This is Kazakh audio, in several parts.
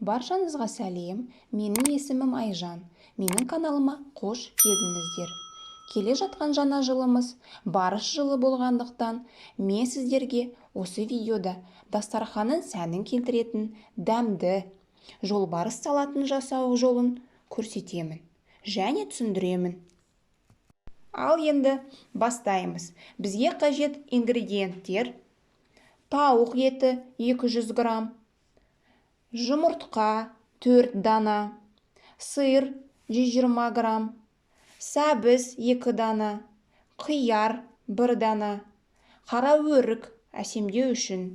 Баршаңызға сәлем, менің есімім Айжан. Менің каналыма қош келдіңіздер. Келе жатқан жаңа жылымыз барыс жылы болғандықтан, мен сіздерге осы видеода дастарханның сәнін келтіретін дәмді жолбарыс салатын жасау жолын көрсетемін және түсіндіремін. Ал енді бастаймыз. Бізге қажет ингредиенттер: тауық еті 200 грамм, жұмыртқа 4 дана, сыр 120 грамм, сәбіз 2 дана, қияр 1 дана, қара өрік әсемдеу үшін.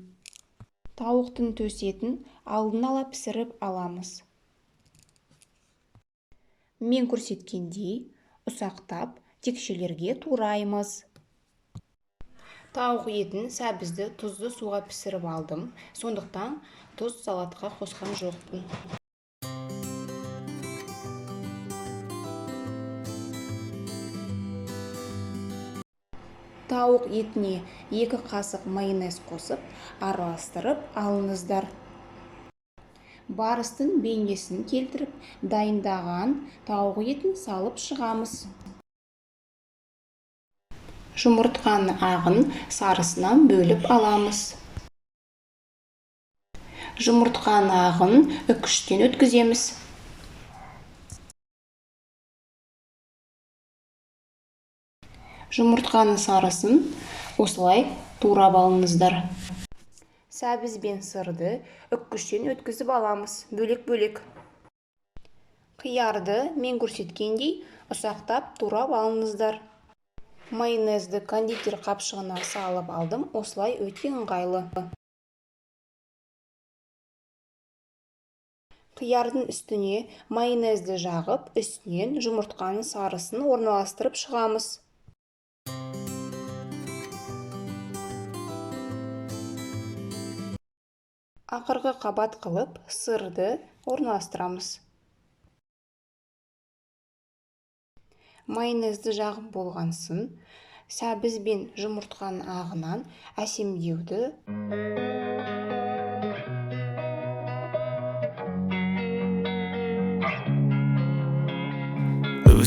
Тауықтың төс етін алдын ала пісіріп аламыз. Мен көрсеткендей ұсақтап текшелерге тураймыз. Тауық етін сәбізді тұзды суға пісіріп алдым, сондықтан тұз салатқа қосқан жоқпын. Тауық етіне 2 қасық майонез қосып, араластырып алыңыздар. Барыстың бейнесін келтіріп, дайындаған тауық етін салып шығамыз. Жұмыртқаның ағын сарысынан бөліп аламыз. Жұмыртқаның ағын үккіштен өткіземіз. Жұмыртқаның сарысын осылай турап алыңыздар. Сәбіз бен сырды үккіштен өткізіп аламыз, бөлек-бөлек. Қиярды мен көрсеткендей ұсақтап турап алыңыздар. Майонезді кондитер қапшығына салып алдым, осылай өте ыңғайлы. Қиярдың үстіне майонезді жағып, үстінен жұмыртқаның сарысын орналастырып шығамыз. Ақырғы қабат қылып, сырды орналастырамыз. Майонезді жағып болған соң, сәбіз бен жұмыртқаның ағынан әсемдеуді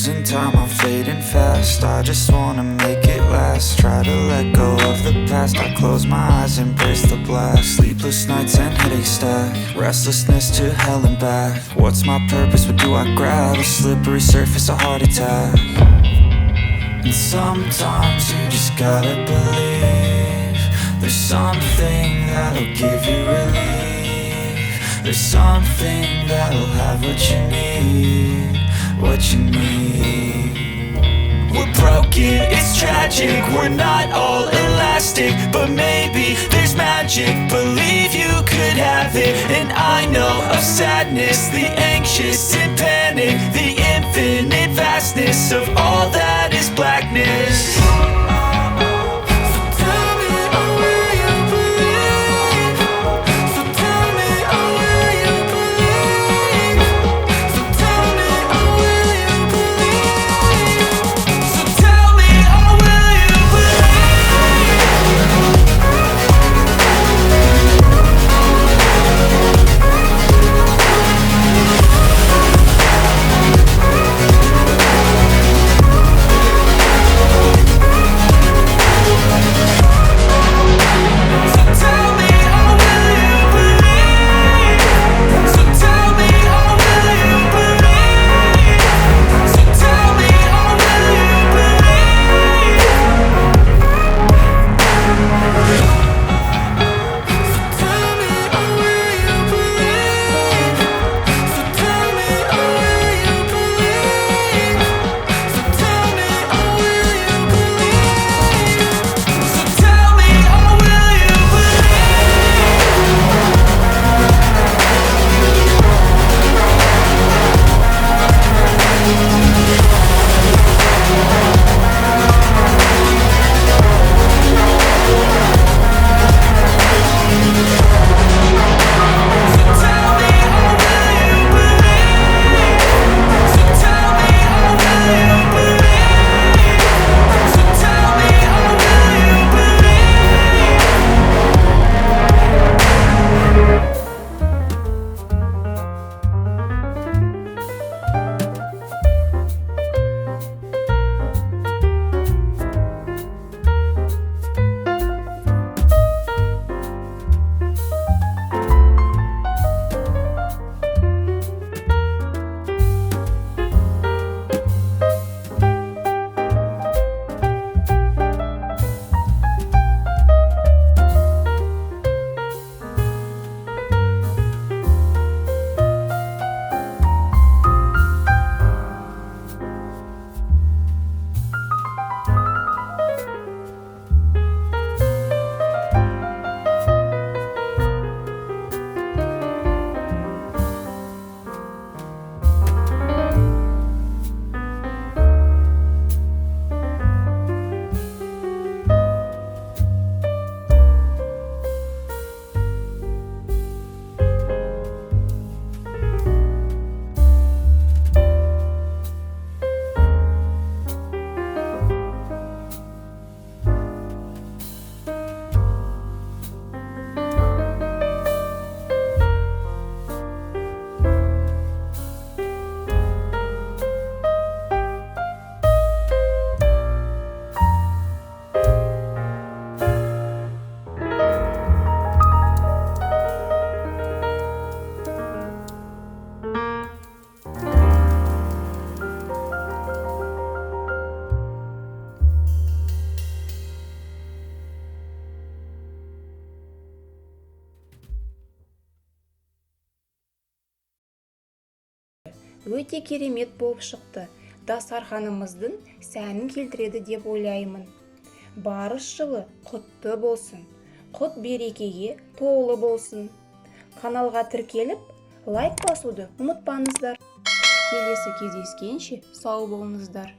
Losing time, I'm fading fast. I just wanna make it last. Try to let go of the past. I close my eyes, embrace the blast. Sleepless nights and headaches stack. Restlessness to hell and back. What's my purpose? What do I grab? A slippery surface, a heart attack. And sometimes you just gotta believe there's something that'll give you relief. There's something that'll have what you need. What you need. We're broken, it's tragic. We're not all elastic, but maybe there's magic. Believe you could have it. And I know of sadness, the anxious and panic, the infinite vastness of all that is blackness. өте керемет болып шықты. Дастарханымыздың сәнін келтіреді деп ойлаймын. Барыс жылы құтты болсын. Құт берекеге толы болсын. Каналға тіркеліп, лайк басуды ұмытпаңыздар. Келесі кездескенше сау болыңыздар.